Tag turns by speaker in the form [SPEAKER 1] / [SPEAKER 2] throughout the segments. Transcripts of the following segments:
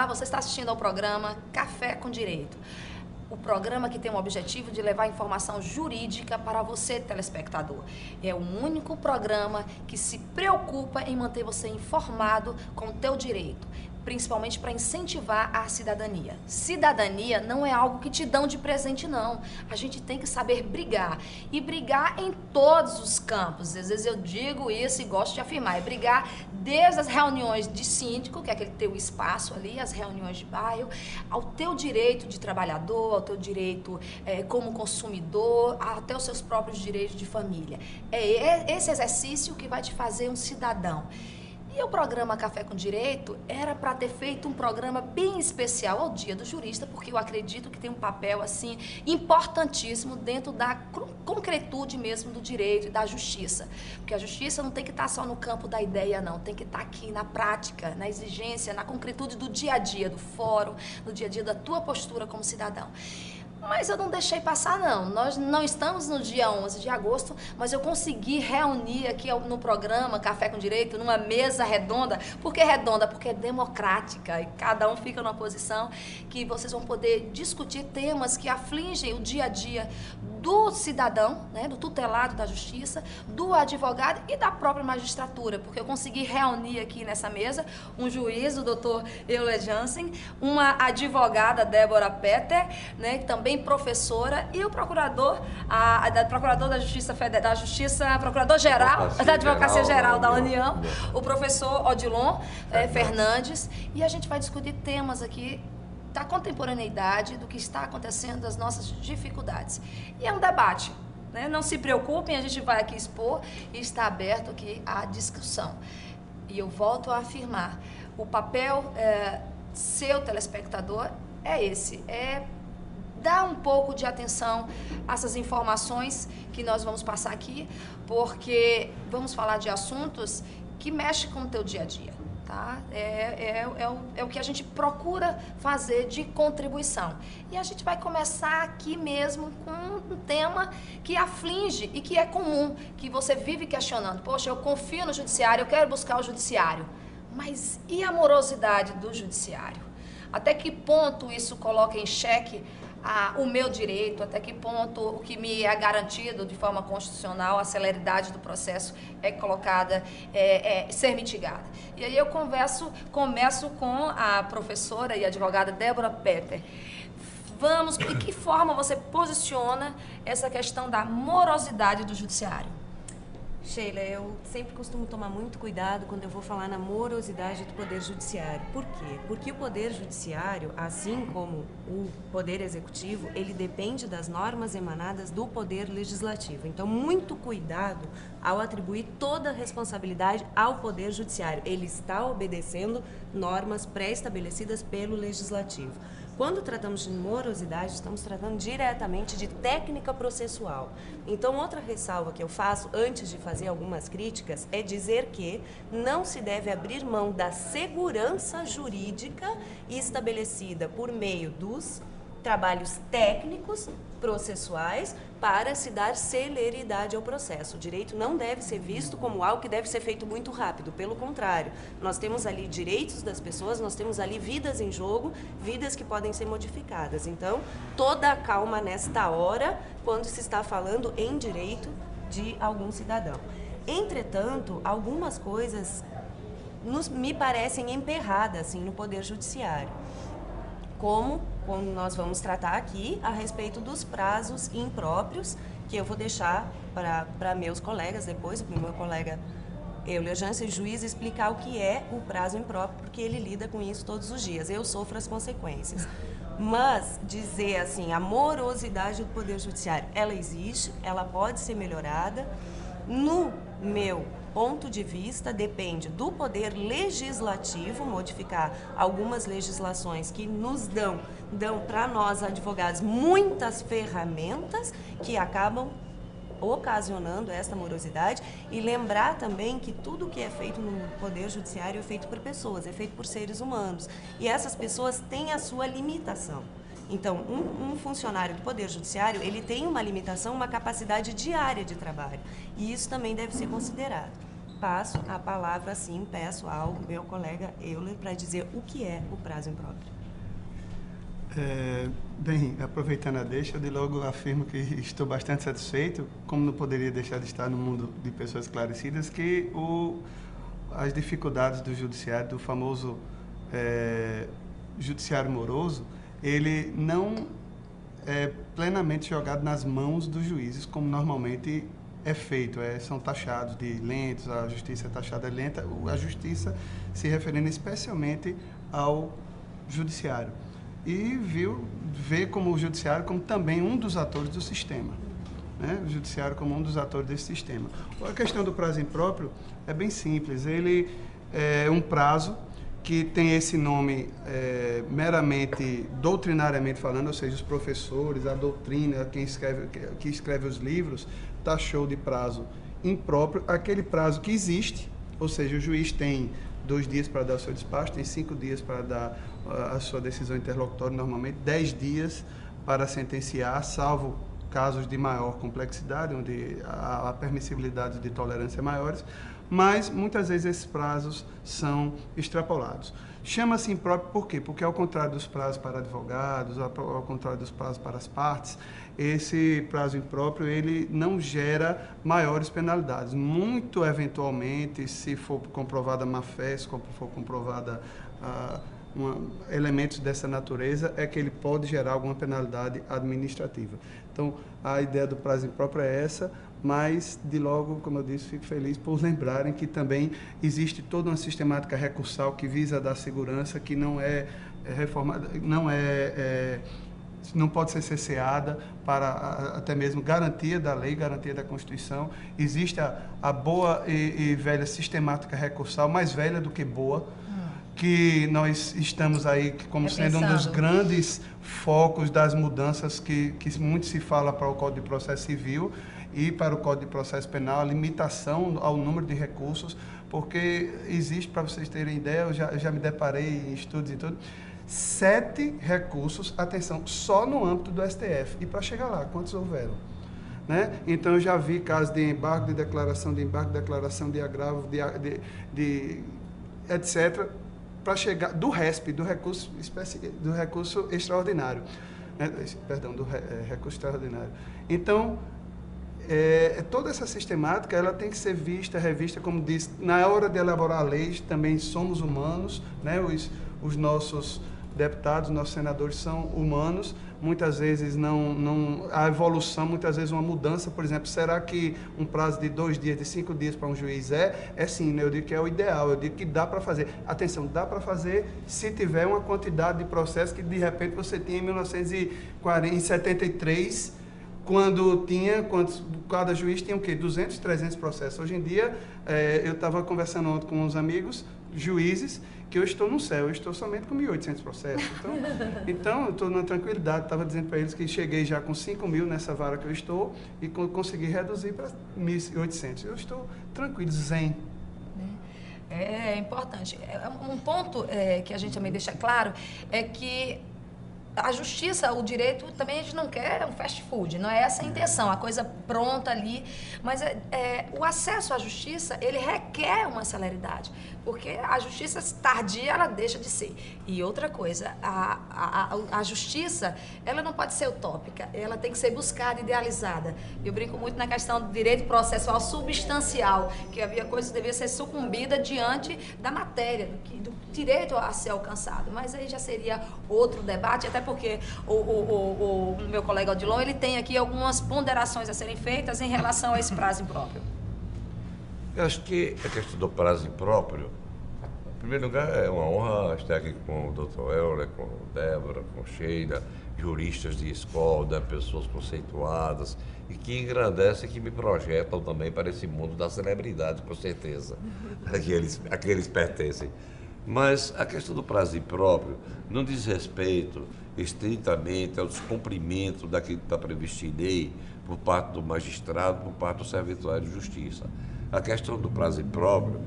[SPEAKER 1] Olá, você está assistindo ao programa Café com Direito. O programa que tem o objetivo de levar informação jurídica para você, telespectador. É o único programa que se preocupa em manter você informado com o teu direito, principalmente para incentivar a cidadania. Cidadania não é algo que te dão de presente, não. A gente tem que saber brigar. E brigar em todos os campos. Às vezes eu digo isso e gosto de afirmar. É brigar desde as reuniões de síndico, que é aquele teu espaço ali, as reuniões de bairro, ao teu direito de trabalhador, ao teu direito como consumidor, até os seus próprios direitos de família. É esse exercício que vai te fazer um cidadão. E o programa Café com Direito era para ter feito um programa bem especial ao Dia do Jurista, porque eu acredito que tem um papel assim importantíssimo dentro da concretude mesmo do direito e da justiça. Porque a justiça não tem que estar só no campo da ideia, não. Tem que estar aqui na prática, na exigência, na concretude do dia a dia, do fórum, no dia a dia da tua postura como cidadão. Mas eu não deixei passar, não. Nós não estamos no dia 11 de agosto, mas eu consegui reunir aqui no programa Café com Direito, numa mesa redonda. Por que redonda? Porque é democrática e cada um fica numa posição que vocês vão poder discutir temas que afligem o dia a dia do cidadão, né, do tutelado da justiça, do advogado e da própria magistratura, porque eu consegui reunir aqui nessa mesa um juiz, o doutor Euler Jansen, uma advogada, Débora Petter, né, também professora, e o procurador, procurador da Justiça Federal, procurador-geral da Advocacia Geral da União, o professor Odilon Fernandes, e a gente vai discutir temas aqui da contemporaneidade, do que está acontecendo, das nossas dificuldades. E é um debate, né? Não se preocupem, a gente vai aqui expor e está aberto aqui à discussão. E eu volto a afirmar, o papel seu, telespectador, é esse, é dar um pouco de atenção a essas informações que nós vamos passar aqui, porque vamos falar de assuntos que mexem com o teu dia a dia. Tá? É o que a gente procura fazer de contribuição. E a gente vai começar aqui mesmo com um tema que aflige e que é comum, que você vive questionando. Poxa, eu confio no judiciário, eu quero buscar o judiciário. Mas e a morosidade do judiciário? Até que ponto isso coloca em xeque o meu direito, até que ponto o que me é garantido de forma constitucional, a celeridade do processo é colocada, ser mitigada. E aí eu começo com a professora e advogada Débora Petter. De que forma você posiciona essa questão da morosidade do judiciário?
[SPEAKER 2] Sheila, eu sempre costumo tomar muito cuidado quando eu vou falar na morosidade do Poder Judiciário. Por quê? Porque o Poder Judiciário, assim como o Poder Executivo, ele depende das normas emanadas do Poder Legislativo. Então, muito cuidado ao atribuir toda a responsabilidade ao Poder Judiciário. Ele está obedecendo normas pré-estabelecidas pelo Legislativo. Quando tratamos de morosidade, estamos tratando diretamente de técnica processual. Então, outra ressalva que eu faço antes de fazer algumas críticas é dizer que não se deve abrir mão da segurança jurídica estabelecida por meio dos trabalhos técnicos processuais para se dar celeridade ao processo. O direito não deve ser visto como algo que deve ser feito muito rápido, pelo contrário, nós temos ali direitos das pessoas, nós temos ali vidas em jogo, vidas que podem ser modificadas. Então, toda a calma nesta hora, quando se está falando em direito de algum cidadão. Entretanto, algumas coisas me parecem emperradas assim, no Poder Judiciário, como nós vamos tratar aqui a respeito dos prazos impróprios, que eu vou deixar para meus colegas depois, para o meu colega Euler Jansen, juiz, explicar o que é o prazo impróprio, porque ele lida com isso todos os dias. Eu sofro as consequências. Mas dizer assim, a morosidade do Poder Judiciário, ela existe, ela pode ser melhorada. No meu ponto de vista, depende do Poder Legislativo modificar algumas legislações que nos dão para nós advogados muitas ferramentas que acabam ocasionando esta morosidade, e lembrar também que tudo que é feito no Poder Judiciário é feito por pessoas, é feito por seres humanos, e essas pessoas têm a sua limitação. Então, um funcionário do Poder Judiciário, ele tem uma limitação, uma capacidade diária de trabalho, e isso também deve ser considerado. passo a palavra, sim, peço ao meu colega Euler para dizer o que é o prazo impróprio.
[SPEAKER 3] Bem, aproveitando a deixa, eu de logo afirmo que estou bastante satisfeito, como não poderia deixar de estar no mundo de pessoas esclarecidas, que as dificuldades do judiciário, do famoso judiciário moroso, ele não é plenamente jogado nas mãos dos juízes, como normalmente é feito, são taxados de lentos, a justiça é taxada de lenta, a justiça se referindo especialmente ao judiciário. E vê como o judiciário como também um dos atores do sistema, né? O judiciário como um dos atores desse sistema. A questão do prazo impróprio é bem simples, ele é um prazo que tem esse nome meramente doutrinariamente falando, ou seja, os professores, a doutrina, que escreve os livros, taxou de prazo impróprio aquele prazo que existe, ou seja, o juiz tem 2 dias para dar o seu despacho, tem 5 dias para dar a sua decisão interlocutória, normalmente 10 dias para sentenciar, salvo casos de maior complexidade, onde a permissibilidade de tolerância é maiores, mas muitas vezes esses prazos são extrapolados. Chama-se impróprio por quê? Porque ao contrário dos prazos para advogados, ao contrário dos prazos para as partes, esse prazo impróprio ele não gera maiores penalidades. Muito eventualmente, se for comprovada má-fé, se for comprovada elementos dessa natureza, é que ele pode gerar alguma penalidade administrativa. Então, a ideia do prazo impróprio é essa, mas, de logo, como eu disse, fico feliz por lembrarem que também existe toda uma sistemática recursal que visa dar segurança, que não é reformada, não pode ser cesseada para até mesmo garantia da lei, garantia da Constituição. Existe a boa e velha sistemática recursal, mais velha do que boa, que nós estamos aí como sendo um dos grandes focos das mudanças que muito se fala para o Código de Processo Civil e para o Código de Processo Penal, a limitação ao número de recursos, porque existe, para vocês terem ideia, eu já me deparei em estudos e tudo, 7 recursos, atenção, só no âmbito do STF. E para chegar lá, quantos houveram? Né? Então, eu já vi casos de embargo, de declaração de agravo, de etc., para chegar do RESP, do recurso extraordinário. Né? Perdão, do recurso extraordinário. Então, toda essa sistemática ela tem que ser vista, revista, como disse, na hora de elaborar leis, também somos humanos, né? Os nossos deputados, nossos senadores são humanos, muitas vezes a evolução, muitas vezes uma mudança, por exemplo, será que um prazo de 2 dias, de 5 dias para um juiz é sim, né? Eu digo que é o ideal, eu digo que dá para fazer. Atenção, dá para fazer se tiver uma quantidade de processos que de repente você tinha em 1973, quando cada juiz tinha o quê? 200, 300 processos. Hoje em dia, eu estava conversando ontem com uns amigos, juízes, que eu estou no céu, eu estou somente com 1.800 processos. Então eu estou na tranquilidade, estava dizendo para eles que cheguei já com 5.000 nessa vara que eu estou e consegui reduzir para 1.800. Eu estou tranquilo, zen.
[SPEAKER 1] É importante. Um ponto que a gente também deixa claro é que a justiça, o direito, também a gente não quer um fast food, não é essa a intenção, a coisa pronta ali, mas o acesso à justiça, ele requer uma celeridade, porque a justiça tardia, ela deixa de ser. E outra coisa, a justiça, ela não pode ser utópica, ela tem que ser buscada, idealizada. Eu brinco muito na questão do direito processual substancial, que havia coisas que deviam ser sucumbidas diante da matéria, do direito a ser alcançado, mas aí já seria outro debate, até porque o meu colega Odilon, ele tem aqui algumas ponderações a serem feitas em relação a esse prazo impróprio.
[SPEAKER 4] Eu acho que a questão do prazo impróprio, em primeiro lugar, é uma honra estar aqui com o Dr. Euler, com Débora, com Sheila, juristas de escola, pessoas conceituadas e que engrandecem e que me projetam também para esse mundo da celebridade, com certeza, a que eles pertencem. Mas a questão do prazo impróprio não diz respeito estritamente ao descumprimento daquilo que está previsto em lei por parte do magistrado, por parte do servidor de justiça. A questão do prazo impróprio,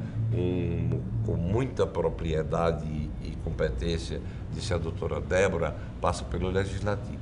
[SPEAKER 4] com muita propriedade e competência, disse a doutora Débora, passa pelo Legislativo.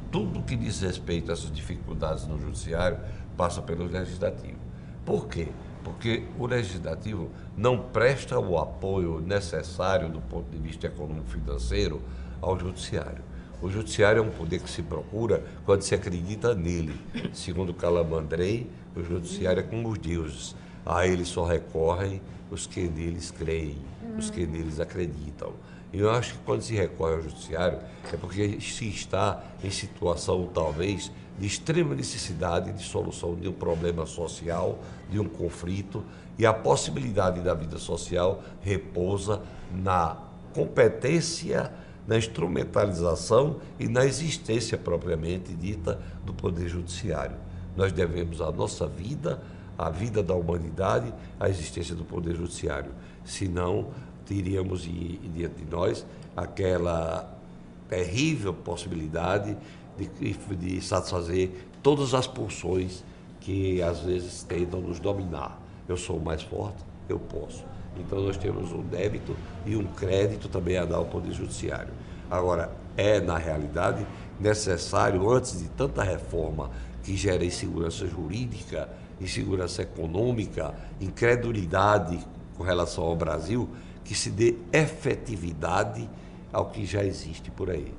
[SPEAKER 4] Tudo que diz respeito a essas dificuldades no Judiciário passa pelo Legislativo. Por quê? porque o legislativo não presta o apoio necessário do ponto de vista econômico-financeiro ao judiciário. O judiciário é um poder que se procura quando se acredita nele. Segundo Calamandrei, o judiciário é como os deuses. A eles só recorrem os que neles creem, os que neles acreditam. E eu acho que quando se recorre ao judiciário é porque se está em situação, talvez, de extrema necessidade de solução de um problema social, de um conflito, e a possibilidade da vida social repousa na competência, na instrumentalização e na existência propriamente dita do Poder Judiciário. Nós devemos a nossa vida, a vida da humanidade, à existência do Poder Judiciário. Senão, teríamos diante de nós aquela terrível possibilidade de satisfazer todas as pulsões que às vezes tentam nos dominar. Eu sou o mais forte, eu posso. Então nós temos um débito e um crédito também a dar ao Poder Judiciário. Agora, é na realidade necessário, antes de tanta reforma que gera insegurança jurídica, insegurança econômica, incredulidade com relação ao Brasil, que se dê efetividade ao que já existe por aí.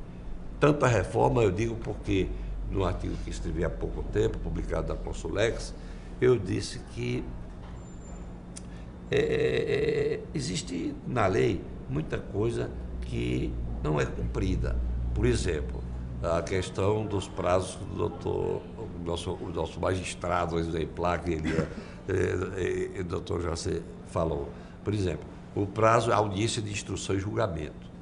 [SPEAKER 4] Tanta reforma, eu digo porque no artigo que escrevi há pouco tempo, publicado na Consulex, eu disse que existe na lei muita coisa que não é cumprida. Por exemplo, a questão dos prazos que o nosso magistrado exemplar, que o doutor Jacé falou. Por exemplo, o prazo é audiência de instrução e julgamento.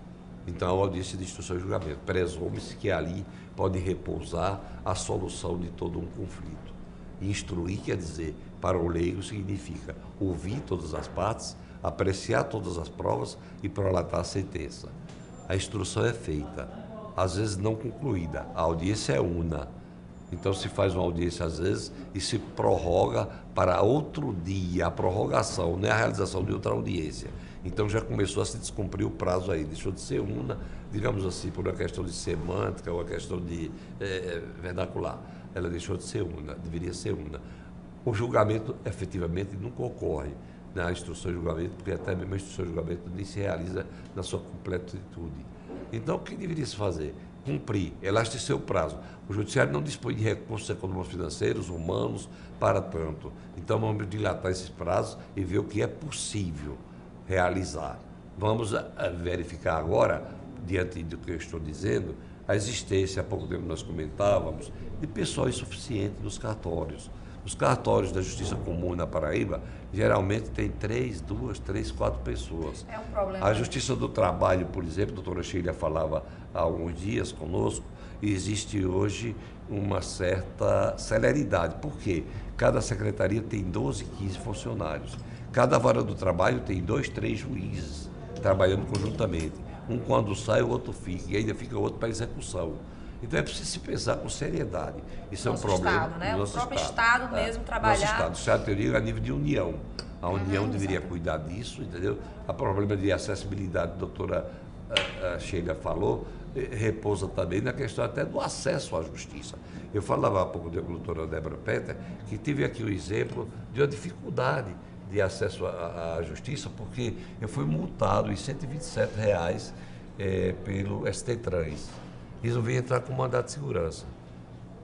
[SPEAKER 4] Então, a audiência de instrução e julgamento. Presume-se que ali pode repousar a solução de todo um conflito. Instruir quer dizer, para o leigo, significa ouvir todas as partes, apreciar todas as provas e prolatar a sentença. A instrução é feita, às vezes não concluída. A audiência é una. Então, se faz uma audiência, às vezes, e se prorroga para outro dia. A prorrogação, não é a realização de outra audiência. Então, já começou a se descumprir o prazo aí. Deixou de ser una, digamos assim, por uma questão de semântica ou uma questão de vernacular. Ela deixou de ser una, deveria ser una. O julgamento, efetivamente, nunca ocorre na instrução de julgamento, porque até mesmo a instrução de julgamento nem se realiza na sua completitude. Então, o que deveria se fazer? Cumprir, elastecer o prazo. O judiciário não dispõe de recursos econômicos financeiros, humanos, para tanto. Então, vamos dilatar esses prazos e ver o que é possível realizar. Vamos verificar agora, diante do que eu estou dizendo, a existência, há pouco tempo nós comentávamos, de pessoal insuficiente nos cartórios. Os cartórios da Justiça Comum na Paraíba, geralmente tem 2, 3, 4 pessoas.
[SPEAKER 1] É um problema.
[SPEAKER 4] A Justiça do Trabalho, por exemplo, a doutora Sheila falava há alguns dias conosco, existe hoje uma certa celeridade. Por quê? Cada secretaria tem 12, 15 funcionários. Cada vara do trabalho tem 2, 3 juízes trabalhando conjuntamente. Um quando sai, o outro fica, e ainda fica outro para execução. Então é preciso se pensar com seriedade. Isso é um problema.
[SPEAKER 1] Estado, né?
[SPEAKER 4] O
[SPEAKER 1] próprio Estado mesmo trabalhar.
[SPEAKER 4] Nosso Estado, eu digo, a nível de união. A União deveria cuidar disso, entendeu? O problema de acessibilidade, a doutora Sheila falou, repousa também na questão até do acesso à justiça. Eu falava há pouco tempo com a doutora Débora Petter, que tive aqui o exemplo de uma dificuldade de acesso à justiça, porque eu fui multado em R$ 127 pelo ST-Trans. Resolvi entrar com mandato de segurança.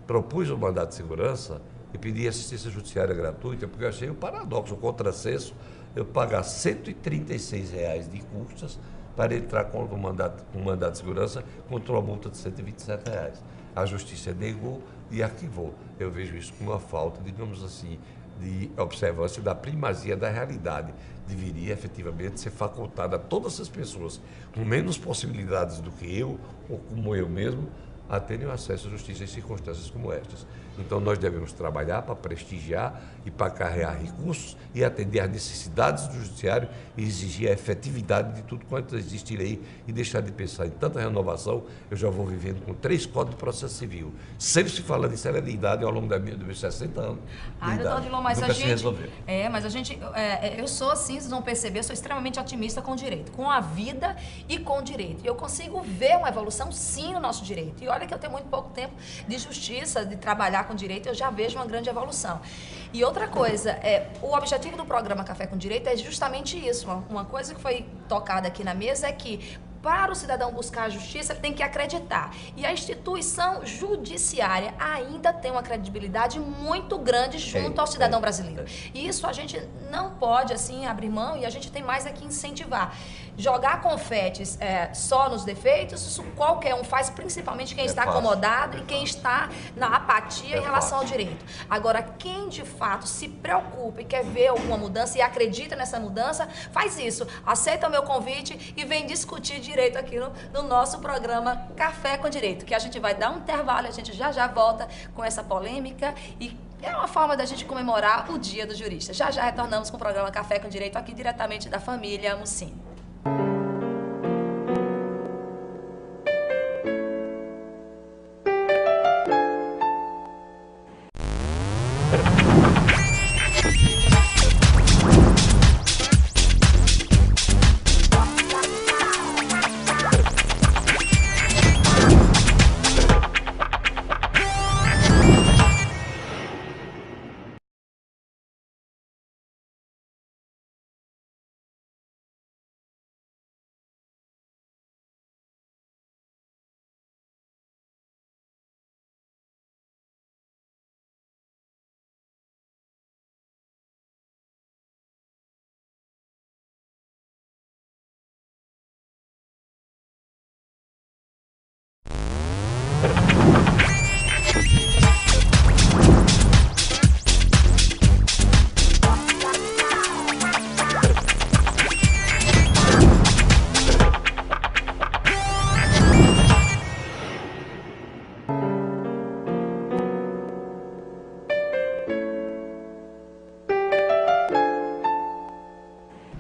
[SPEAKER 4] Propus o mandato de segurança e pedi assistência judiciária gratuita, porque eu achei um paradoxo, um contrassenso, eu pagar R$ 136 de custas para entrar com um mandato de segurança contra uma multa de R$ 127. A justiça negou e arquivou. Eu vejo isso como uma falta, digamos assim, de observância da primazia da realidade. Deveria efetivamente ser facultada a todas essas pessoas com menos possibilidades do que eu, ou como eu mesmo, a terem acesso à justiça em circunstâncias como estas. Então, nós devemos trabalhar para prestigiar e para acarrear recursos e atender às necessidades do judiciário e exigir a efetividade de tudo quanto existe lei e deixar de pensar em tanta renovação. Eu já vou vivendo com 3 códigos de processo civil, sempre se falando em celeridade ao longo dos meus 60 anos.
[SPEAKER 1] Doutor Odilon, mas
[SPEAKER 4] nunca
[SPEAKER 1] a
[SPEAKER 4] se
[SPEAKER 1] gente...
[SPEAKER 4] resolveu.
[SPEAKER 1] Eu sou assim, vocês vão perceber, eu sou extremamente otimista com o direito, com a vida e com o direito. Eu consigo ver uma evolução, sim, no nosso direito. E eu olha que eu tenho muito pouco tempo de justiça, de trabalhar com direito, eu já vejo uma grande evolução. E outra coisa, o objetivo do programa Café com Direito é justamente isso. Uma coisa que foi tocada aqui na mesa é que para o cidadão buscar a justiça, ele tem que acreditar. E a instituição judiciária ainda tem uma credibilidade muito grande junto ao cidadão brasileiro. E isso a gente não pode, assim, abrir mão, e a gente tem mais aqui incentivar. Jogar confetes só nos defeitos, isso qualquer um faz, principalmente quem está acomodado e quem está na apatia em relação ao direito. Agora, quem de fato se preocupa e quer ver alguma mudança e acredita nessa mudança, faz isso. Aceita o meu convite e vem discutir direito aqui no nosso programa Café com Direito, que a gente vai dar um intervalo, a gente já volta com essa polêmica e é uma forma da gente comemorar o Dia do Jurista. Já retornamos com o programa Café com Direito aqui diretamente da família Mussini.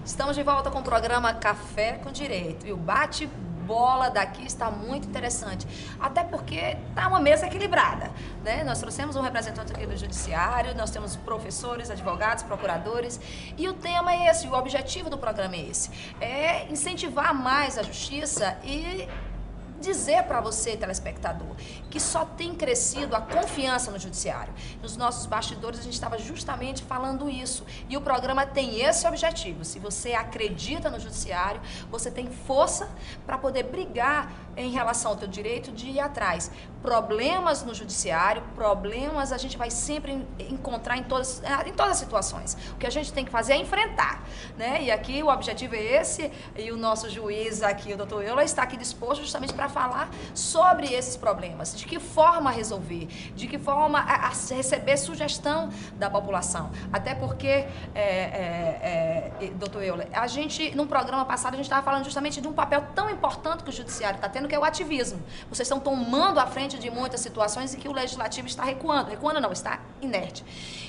[SPEAKER 1] Estamos de volta com o programa Café com Direito e o bate-bola daqui está muito interessante, até porque está uma mesa equilibrada, né? Nós trouxemos um representante aqui do Judiciário, nós temos professores, advogados, procuradores e o tema é esse, o objetivo do programa é esse, é incentivar mais a justiça e dizer para você, telespectador, que só tem crescido a confiança no judiciário. Nos nossos bastidores a gente estava justamente falando isso. E o programa tem esse objetivo. Se você acredita no judiciário, você tem força para poder brigar em relação ao teu direito de ir atrás. Problemas no judiciário, problemas a gente vai sempre encontrar em todas as situações. O que a gente tem que fazer é enfrentar, né? E aqui o objetivo é esse, e o nosso juiz aqui, o doutor Euler, está aqui disposto justamente para falar sobre esses problemas, de que forma resolver, de que forma a receber sugestão da população. Até porque, doutor Euler, a gente, num programa passado, a gente estava falando justamente de um papel tão importante que o judiciário está tendo, que é o ativismo. Vocês estão tomando a frente de muitas situações em que o legislativo está recuando. Recuando não, está inerte.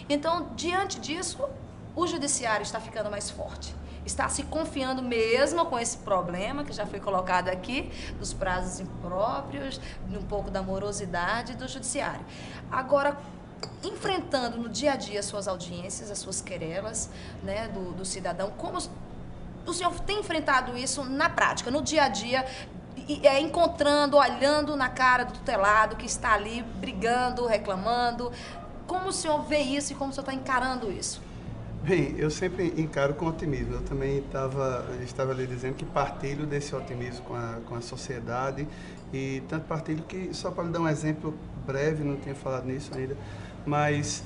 [SPEAKER 1] Então, diante disso, o judiciário está ficando mais forte. Está se confiando mesmo com esse problema que já foi colocado aqui, dos prazos impróprios, um pouco da morosidade do judiciário. Agora, enfrentando no dia a dia as suas audiências, as suas querelas, né, do cidadão, como o senhor tem enfrentado isso na prática, no dia a dia, encontrando, olhando na cara do tutelado que está ali brigando, reclamando? Como o senhor vê isso e como o senhor está encarando isso?
[SPEAKER 3] Bem, eu sempre encaro com otimismo. Eu também estava ali dizendo que partilho desse otimismo com a sociedade e tanto partilho que, só para lhe dar um exemplo breve, não tinha falado nisso ainda, mas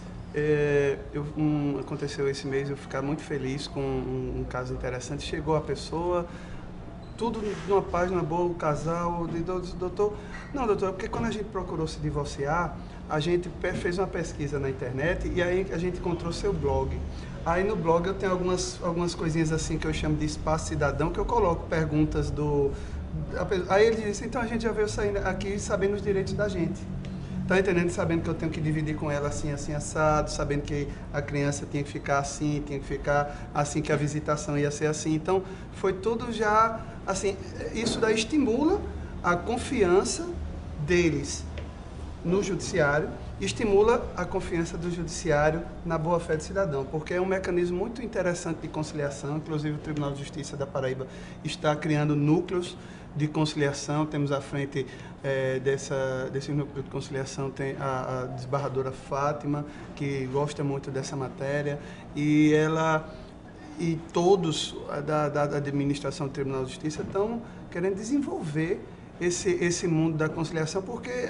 [SPEAKER 3] aconteceu esse mês, eu ficar muito feliz com um caso interessante. Chegou a pessoa, tudo numa página boa, o casal, doutor, não, doutor, porque quando a gente procurou se divorciar, a gente fez uma pesquisa na internet e aí a gente encontrou seu blog. Aí no blog eu tenho algumas coisinhas assim que eu chamo de espaço cidadão, que eu coloco perguntas Aí ele disse, então a gente já veio saindo aqui sabendo os direitos da gente. Tá entendendo? Sabendo que eu tenho que dividir com ela assim, assim, assado, sabendo que a criança tinha que ficar assim, tinha que ficar assim, que a visitação ia ser assim. Então, foi tudo já, assim, isso daí estimula a confiança deles no judiciário, estimula a confiança do judiciário na boa-fé do cidadão, porque é um mecanismo muito interessante de conciliação. Inclusive o Tribunal de Justiça da Paraíba está criando núcleos de conciliação, temos à frente desse núcleo de conciliação tem a desembargadora Fátima, que gosta muito dessa matéria, e ela e todos da administração do Tribunal de Justiça estão querendo desenvolver esse mundo da conciliação, porque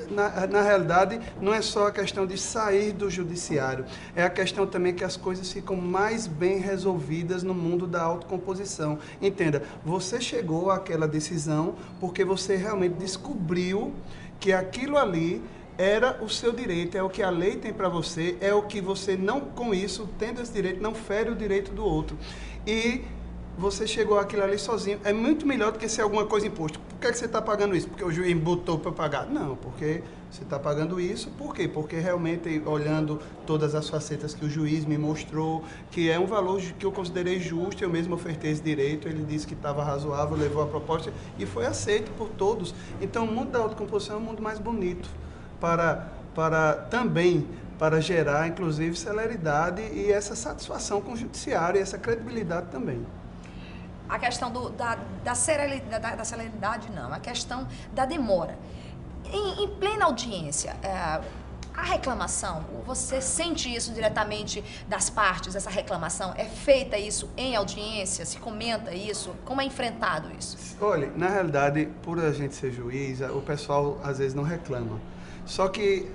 [SPEAKER 3] na realidade não é só a questão de sair do judiciário, é a questão também que as coisas ficam mais bem resolvidas no mundo da autocomposição. Entenda, você chegou àquela decisão porque você realmente descobriu que aquilo ali era o seu direito, é o que a lei tem para você, é o que você não, com isso, tendo esse direito, não fere o direito do outro. E você chegou àquilo ali sozinho. É muito melhor do que ser alguma coisa imposto. Por que você está pagando isso? Porque o juiz botou para pagar? Não, porque você está pagando isso. Por quê? Porque realmente, olhando todas as facetas que o juiz me mostrou, que é um valor que eu considerei justo, eu mesmo ofertei esse direito, ele disse que estava razoável, levou a proposta e foi aceito por todos. Então, o mundo da autocomposição é um mundo mais bonito também para gerar, inclusive, celeridade e essa satisfação com o judiciário e essa credibilidade também.
[SPEAKER 1] A questão da celeridade, não. A questão da demora. Em plena audiência, a reclamação, você sente isso diretamente das partes, essa reclamação? É feita isso em audiência? Se comenta isso? Como é enfrentado isso?
[SPEAKER 3] Olha, na realidade, por a gente ser juiz, o pessoal às vezes não reclama. Só que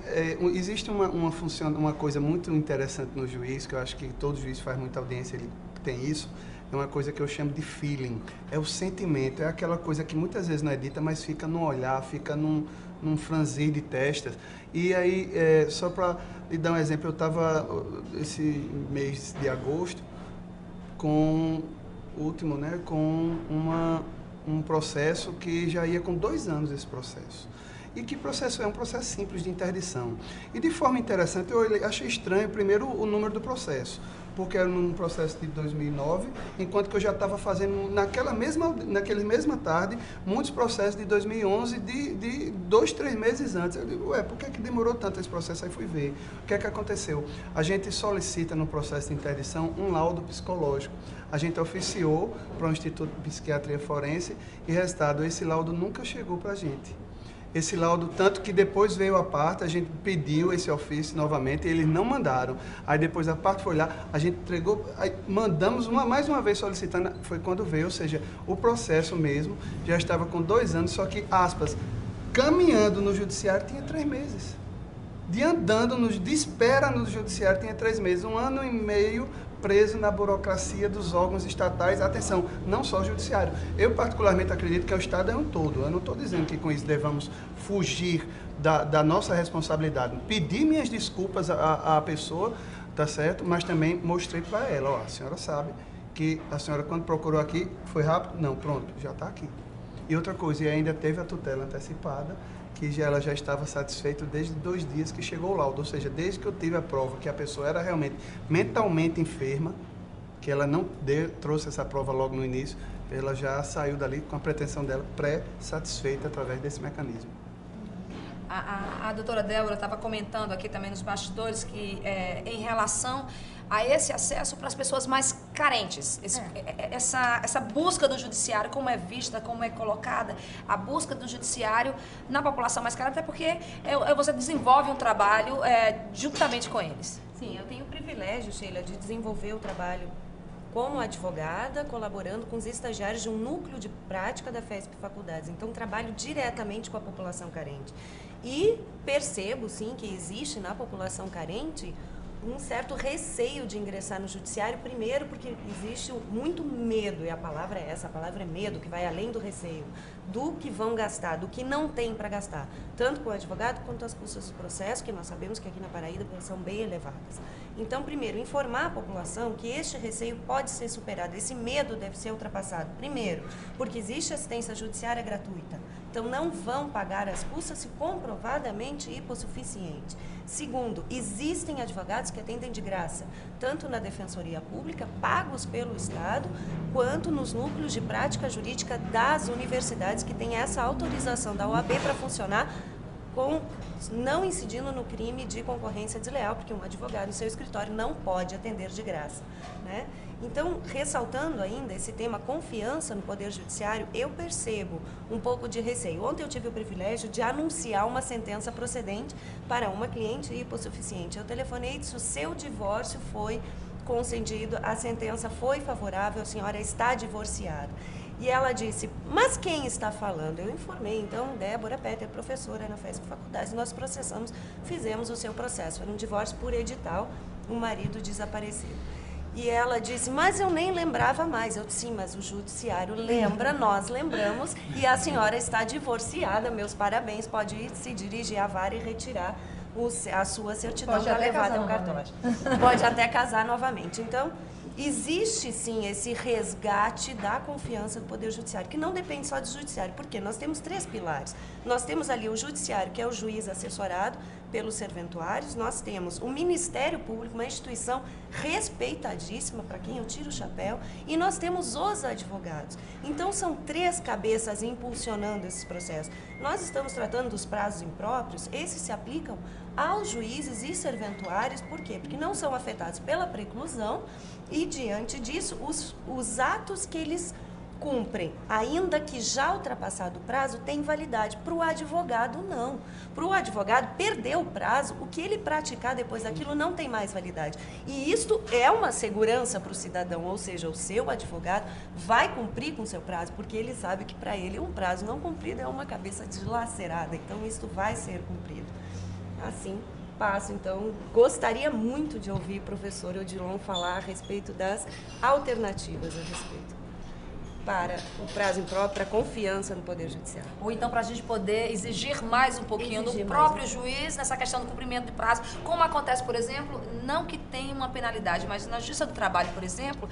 [SPEAKER 3] existe uma coisa muito interessante no juiz, que eu acho que todo juiz faz muita audiência, ele tem isso. É uma coisa que eu chamo de feeling, é o sentimento, é aquela coisa que muitas vezes não é dita, mas fica no olhar, fica num franzir de testas. E aí, só para lhe dar um exemplo, eu estava esse mês de agosto com um processo que já ia com 2 anos esse processo. E que processo é? Um processo simples de interdição. E de forma interessante, eu achei estranho, primeiro, o número do processo, porque era num processo de 2009, enquanto que eu já estava fazendo, naquela mesma tarde, muitos processos de 2011, de 2, 3 meses antes. Eu digo, por que demorou tanto esse processo? Aí fui ver. O que é que aconteceu? A gente solicita no processo de interdição um laudo psicológico. A gente oficiou para o Instituto de Psiquiatria Forense e, resultado, esse laudo nunca chegou para a gente. Esse laudo, tanto que depois veio a parte, a gente pediu esse ofício novamente e eles não mandaram. Aí depois a parte foi lá, a gente entregou, aí mandamos mais uma vez solicitando, foi quando veio, ou seja, o processo mesmo já estava com 2 anos, só que, aspas, caminhando no judiciário tinha 3 meses. De espera no judiciário tinha 3 meses, 1 ano e meio preso na burocracia dos órgãos estatais, atenção, não só o judiciário. Eu particularmente acredito que o Estado é um todo, eu não estou dizendo que com isso devamos fugir da nossa responsabilidade. Pedi minhas desculpas à pessoa, tá certo? Mas também mostrei para ela, a senhora sabe que a senhora quando procurou aqui, foi rápido? Não, pronto, já está aqui. E outra coisa, e ainda teve a tutela antecipada, que ela já estava satisfeita desde 2 dias que chegou o laudo, ou seja, desde que eu tive a prova que a pessoa era realmente mentalmente enferma, que ela não trouxe essa prova logo no início, ela já saiu dali com a pretensão dela pré-satisfeita através desse mecanismo.
[SPEAKER 1] A doutora Débora estava comentando aqui também nos bastidores que em relação a esse acesso para as pessoas mais carentes, essa busca do judiciário, como é vista, como é colocada, a busca do judiciário na população mais carente, até porque você desenvolve um trabalho juntamente com eles.
[SPEAKER 2] Sim, eu tenho o privilégio, Sheila, de desenvolver o trabalho como advogada, colaborando com os estagiários de um núcleo de prática da FESP Faculdades. Então, trabalho diretamente com a população carente. E percebo, sim, que existe na população carente um certo receio de ingressar no judiciário, primeiro porque existe muito medo, e a palavra é essa, a palavra é medo, que vai além do receio, do que vão gastar, do que não tem para gastar, tanto com o advogado quanto as custas do processo, que nós sabemos que aqui na Paraíba são bem elevadas. Então, primeiro, informar a população que este receio pode ser superado, esse medo deve ser ultrapassado. Primeiro, porque existe assistência judiciária gratuita, então não vão pagar as custas se comprovadamente hipossuficiente. Segundo, existem advogados que atendem de graça, tanto na Defensoria Pública, pagos pelo Estado, quanto nos núcleos de prática jurídica das universidades, que têm essa autorização da OAB para funcionar não incidindo no crime de concorrência desleal, porque um advogado no seu escritório não pode atender de graça, né? Então, ressaltando ainda esse tema confiança no Poder Judiciário, eu percebo um pouco de receio. Ontem eu tive o privilégio de anunciar uma sentença procedente para uma cliente hipossuficiente. Eu telefonei e disse: o seu divórcio foi concedido, a sentença foi favorável, a senhora está divorciada. E ela disse: mas quem está falando? Eu informei, então, Débora Petter, professora na FESP Faculdades, nós processamos, fizemos o seu processo. Era um divórcio por edital, o marido desaparecido. E ela disse: mas eu nem lembrava mais. Eu disse: sim, mas o judiciário lembra, nós lembramos, e a senhora está divorciada, meus parabéns, pode ir se dirigir à vara e retirar a sua certidão para levar até o cartório. Pode até casar novamente. Então, existe sim esse resgate da confiança do Poder Judiciário, que não depende só do Judiciário, porque nós temos 3 pilares. Nós temos ali o Judiciário, que é o juiz assessorado pelos serventuários, nós temos o Ministério Público, uma instituição respeitadíssima, para quem eu tiro o chapéu, e nós temos os advogados. Então, são 3 cabeças impulsionando esses processos. Nós estamos tratando dos prazos impróprios, esses se aplicam aos juízes e serventuários, por quê? Porque não são afetados pela preclusão e, diante disso, os atos que eles cumprem, ainda que já ultrapassado o prazo, tem validade. Para o advogado, não. Para o advogado, perder o prazo, o que ele praticar depois daquilo não tem mais validade. E isto é uma segurança para o cidadão, ou seja, o seu advogado vai cumprir com o seu prazo, porque ele sabe que para ele um prazo não cumprido é uma cabeça dilacerada, então isto vai ser cumprido. Assim, passo. Então, gostaria muito de ouvir o professor Odilon falar a respeito das alternativas a respeito para o prazo impróprio, para a confiança no Poder Judiciário.
[SPEAKER 1] Ou então para a gente poder exigir mais um pouquinho do próprio juiz nessa questão do cumprimento de prazo, como acontece, por exemplo, não que tenha uma penalidade, mas na Justiça do Trabalho, por exemplo,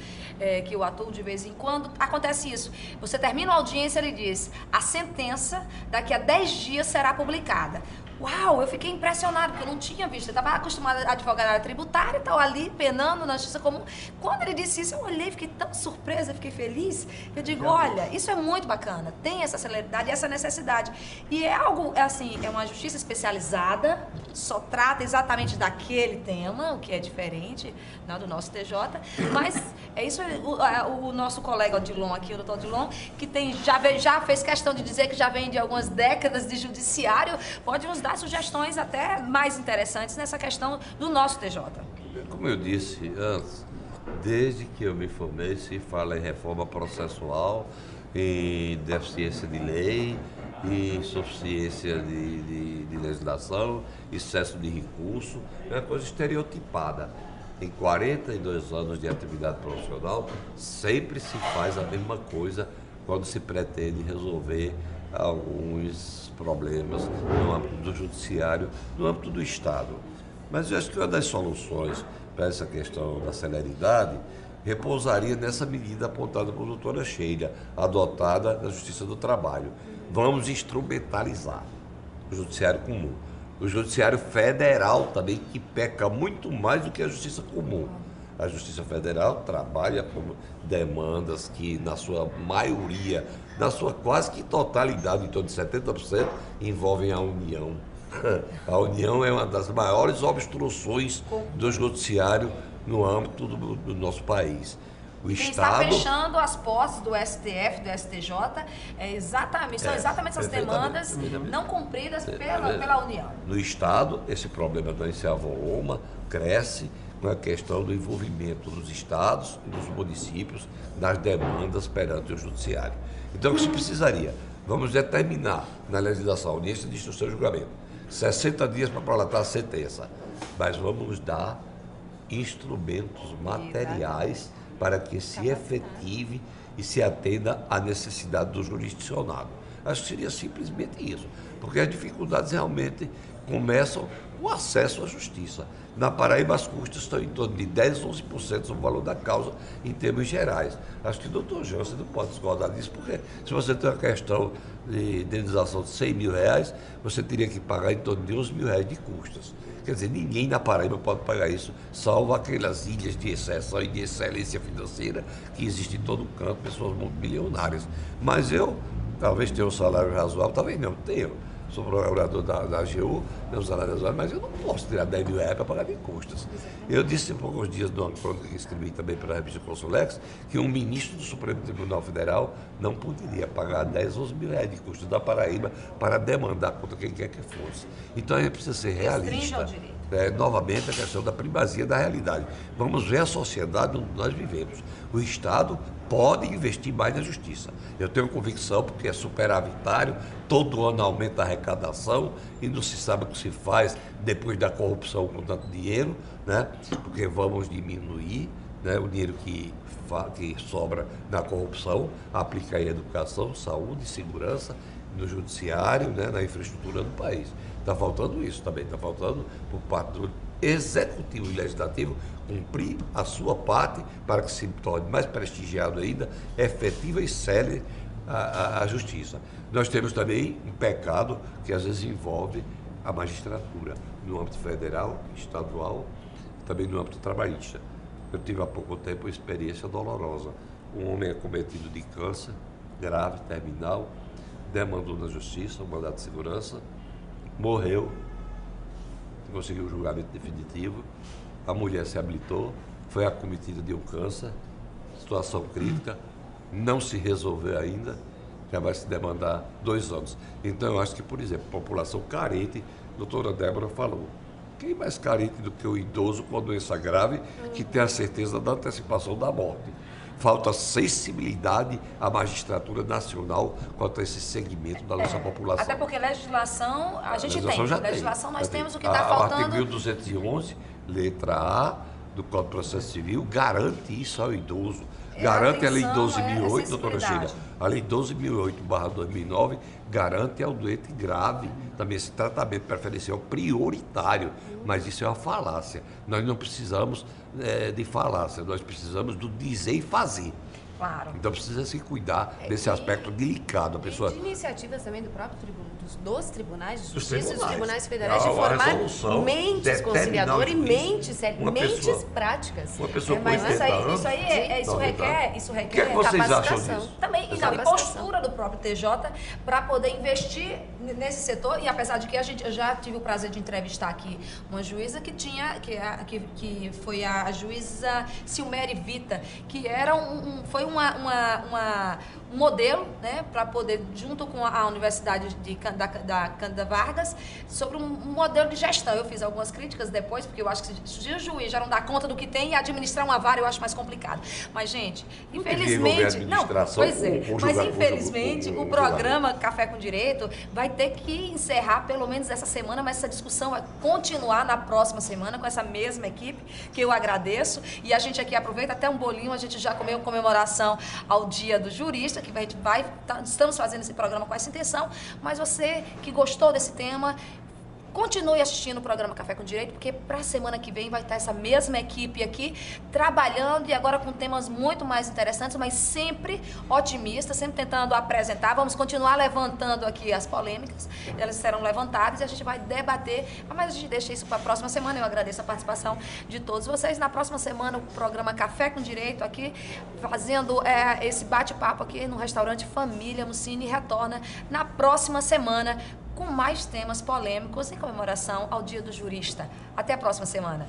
[SPEAKER 1] que eu atuo de vez em quando, acontece isso. Você termina a audiência, ele diz: a sentença daqui a 10 dias será publicada. Uau, eu fiquei impressionado, porque eu não tinha visto. Eu estava acostumada a advogar na área tributária, estava ali penando na justiça comum. Quando ele disse isso, eu olhei, fiquei tão surpresa, fiquei feliz. Eu digo: olha, isso é muito bacana, tem essa celeridade e essa necessidade. E é algo, assim, é uma justiça especializada, só trata exatamente daquele tema, o que é diferente, né, do nosso TJ. Mas é isso, o nosso colega Odilon aqui, o doutor Odilon, que já fez questão de dizer que já vem de algumas décadas de judiciário, pode nos dar sugestões até mais interessantes nessa questão do nosso TJ.
[SPEAKER 4] Como eu disse antes, desde que eu me formei, se fala em reforma processual, em deficiência de lei, em insuficiência de legislação, excesso de recurso, é uma coisa estereotipada. Em 42 anos de atividade profissional, sempre se faz a mesma coisa quando se pretende resolver alguns problemas no âmbito do judiciário, no âmbito do Estado. Mas eu acho que uma das soluções para essa questão da celeridade repousaria nessa medida apontada por doutora Sheila, adotada na Justiça do Trabalho. Vamos instrumentalizar o judiciário comum. O judiciário federal também, que peca muito mais do que a justiça comum. A Justiça Federal trabalha com demandas que, na sua maioria, na sua quase que totalidade, em torno de 70%, envolvem a União. A União é uma das maiores obstruções do judiciário no âmbito do nosso país. O
[SPEAKER 1] Quem
[SPEAKER 4] Estado
[SPEAKER 1] está fechando as posses do STF, do STJ, são exatamente essas demandas não cumpridas pela União.
[SPEAKER 4] No Estado, esse problema não se avoluma, cresce com a questão do envolvimento dos estados e dos municípios nas demandas perante o judiciário. Então, o que se precisaria? Vamos determinar na legislação, audiência de instrução e julgamento, 60 dias para prolatar a sentença, mas vamos dar instrumentos materiais para que se efetive e se atenda à necessidade do jurisdicionado. Acho que seria simplesmente isso, porque as dificuldades realmente começam com o acesso à justiça. Na Paraíba, as custas estão em torno de 10% a 11% do valor da causa em termos gerais. Acho que o doutor Jansen não pode discordar disso, porque se você tem uma questão de indenização de R$100 mil, você teria que pagar em torno de R$11 mil de custas. Quer dizer, ninguém na Paraíba pode pagar isso, salvo aquelas ilhas de exceção e de excelência financeira que existem em todo canto, pessoas multimilionárias. Mas eu talvez tenha um salário razoável, talvez não tenho. sou procurador da AGU, meus salários, mas eu não posso tirar 10 mil reais para pagar de custas. Eu disse há poucos dias, numa crônica que escrevi também pela revista Consulex, que um ministro do Supremo Tribunal Federal não poderia pagar 10, 11 mil reais de custos da Paraíba para demandar contra quem quer que fosse. Então a gente precisa ser realista. Novamente a questão da primazia da realidade. Vamos ver a sociedade onde nós vivemos. O Estado pode investir mais na justiça. Eu tenho convicção, porque é superavitário, todo ano aumenta a arrecadação e não se sabe o que se faz depois da corrupção com tanto dinheiro, né? Porque vamos diminuir, né, o dinheiro que sobra na corrupção, aplicar em educação, saúde, segurança, no judiciário, né, na infraestrutura do país. Está faltando isso também, está faltando por parte do Executivo e Legislativo cumprir a sua parte para que se torne mais prestigiado ainda, efetiva e célere a justiça. Nós temos também um pecado que às vezes envolve a magistratura, no âmbito federal, estadual, também no âmbito trabalhista. Eu tive há pouco tempo uma experiência dolorosa. Um homem acometido de câncer grave, terminal, demandou na justiça um mandado de segurança, morreu, conseguiu o julgamento definitivo, a mulher se habilitou, foi acometida de um câncer, situação crítica, não se resolveu ainda, já vai se demandar 2 anos. Então eu acho que, por exemplo, população carente, a doutora Débora falou, quem é mais carente do que o idoso com a doença grave que tem a certeza da antecipação da morte? Falta sensibilidade à magistratura nacional quanto a esse segmento da nossa população.
[SPEAKER 1] Até porque legislação a gente tem. Legislação nós temos, o que
[SPEAKER 4] está
[SPEAKER 1] faltando...
[SPEAKER 4] O artigo 1211, letra A, do Código de Processo Civil, garante isso ao idoso. Garante a Lei 12.008, doutora Sheila, a Lei 12.008/2009, garante ao doente grave também esse tratamento preferencial prioritário, mas isso é uma falácia. Nós não precisamos de falácia, nós precisamos do dizer e fazer.
[SPEAKER 1] Claro.
[SPEAKER 4] Então precisa se cuidar desse aspecto delicado. A pessoa...
[SPEAKER 2] de iniciativas também do próprio dos tribunais de
[SPEAKER 4] Dos
[SPEAKER 2] justiça, dos tribunais federais,
[SPEAKER 4] A
[SPEAKER 2] de formar
[SPEAKER 4] resolução
[SPEAKER 2] mentes conciliadoras e mentes práticas.
[SPEAKER 4] Uma pessoa com
[SPEAKER 1] Mas
[SPEAKER 4] 80 anos,
[SPEAKER 1] isso requer
[SPEAKER 4] O que é que vocês acham
[SPEAKER 1] capacitação.
[SPEAKER 4] disso?
[SPEAKER 1] Também, e não, e postura do próprio TJ para poder investir nesse setor. E apesar de que eu já tive o prazer de entrevistar aqui uma juíza que foi a juíza Silmere Vita, que era foi um modelo, né, para poder, junto com a Universidade da Cândida Vargas, sobre um modelo de gestão. Eu fiz algumas críticas depois, porque eu acho que se o juiz já não dá conta do que tem, e administrar uma vara eu acho mais complicado. Mas, gente, infelizmente... mas infelizmente o programa Café com Direito vai ter que encerrar pelo menos essa semana, mas essa discussão vai continuar na próxima semana com essa mesma equipe, que eu agradeço. E a gente aqui aproveita até um bolinho, a gente já comeu comemoração ao Dia do Jurista, que a gente estamos fazendo esse programa com essa intenção, mas você que gostou desse tema, continue assistindo o programa Café com Direito, porque para a semana que vem vai estar essa mesma equipe aqui trabalhando e agora com temas muito mais interessantes, mas sempre otimistas, sempre tentando apresentar. Vamos continuar levantando aqui as polêmicas, elas serão levantadas e a gente vai debater, mas a gente deixa isso para a próxima semana. Eu agradeço a participação de todos vocês. Na próxima semana, o programa Café com Direito aqui, fazendo esse bate-papo aqui no restaurante Família Mussini, retorna na próxima semana com mais temas polêmicos em comemoração ao Dia do Jurista. Até a próxima semana.